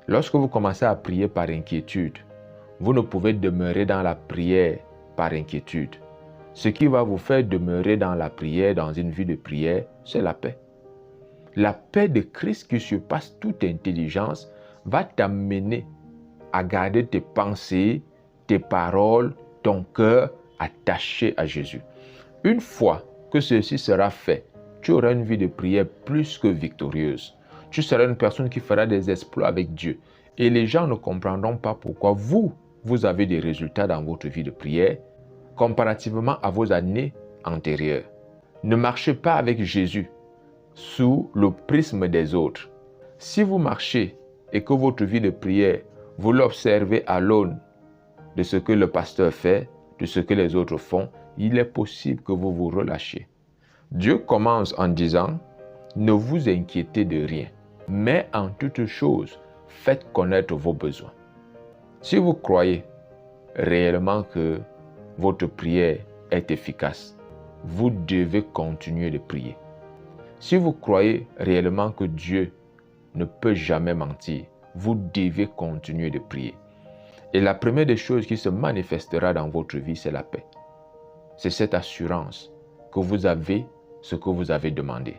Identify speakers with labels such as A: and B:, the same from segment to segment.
A: Lorsque vous commencez à prier par inquiétude, vous ne pouvez demeurer dans la prière par inquiétude. Ce qui va vous faire demeurer dans la prière, dans une vie de prière, c'est la paix. La paix de Christ qui surpasse toute intelligence va t'amener à garder tes pensées, tes paroles, ton cœur attaché à Jésus. Une fois que ceci sera fait, tu auras une vie de prière plus que victorieuse. Tu seras une personne qui fera des exploits avec Dieu. Et les gens ne comprendront pas pourquoi vous avez des résultats dans votre vie de prière comparativement à vos années antérieures. Ne marchez pas avec Jésus sous le prisme des autres. Si vous marchez et que votre vie de prière, vous l'observez à l'aune de ce que le pasteur fait, de ce que les autres font, il est possible que vous vous relâchiez. Dieu commence en disant, ne vous inquiétez de rien, mais en toute chose, faites connaître vos besoins. Si vous croyez réellement que votre prière est efficace, vous devez continuer de prier. Si vous croyez réellement que Dieu ne peut jamais mentir, vous devez continuer de prier. Et la première des choses qui se manifestera dans votre vie, c'est la paix. C'est cette assurance que vous avez ce que vous avez demandé,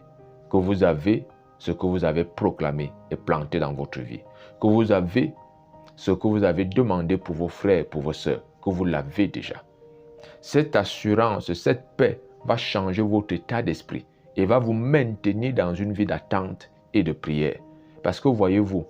A: que vous avez ce que vous avez proclamé et planté dans votre vie, que vous avez ce que vous avez demandé pour vos frères, pour vos sœurs, que vous l'avez déjà. Cette assurance, cette paix va changer votre état d'esprit et va vous maintenir dans une vie d'attente et de prière. Parce que voyez-vous,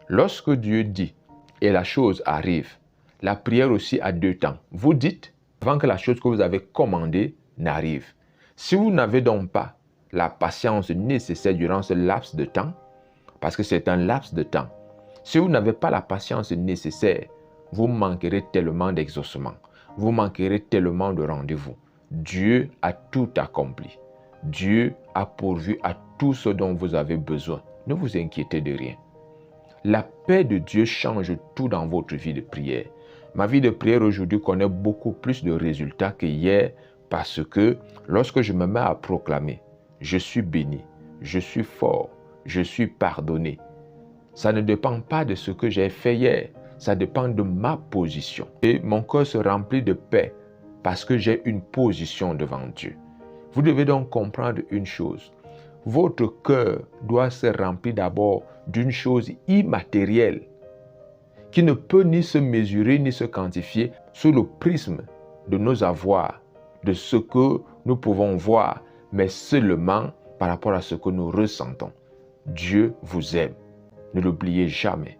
A: lorsque Dieu dit et la chose arrive, la prière aussi a deux temps. Vous dites avant que la chose que vous avez commandée n'arrive. Si vous n'avez donc pas la patience nécessaire durant ce laps de temps, parce que c'est un laps de temps, si vous n'avez pas la patience nécessaire, vous manquerez tellement d'exaucement, vous manquerez tellement de rendez-vous. Dieu a tout accompli. Dieu a pourvu à tout ce dont vous avez besoin. Ne vous inquiétez de rien. La paix de Dieu change tout dans votre vie de prière. Ma vie de prière aujourd'hui connaît beaucoup plus de résultats qu'hier parce que lorsque je me mets à proclamer, je suis béni, je suis fort, je suis pardonné. Ça ne dépend pas de ce que j'ai fait hier, ça dépend de ma position. Et mon cœur se remplit de paix parce que j'ai une position devant Dieu. Vous devez donc comprendre une chose. Votre cœur doit se remplir d'abord d'une chose immatérielle qui ne peut ni se mesurer ni se quantifier sous le prisme de nos avoirs, de ce que nous pouvons voir, mais seulement par rapport à ce que nous ressentons. Dieu vous aime. Ne l'oubliez jamais.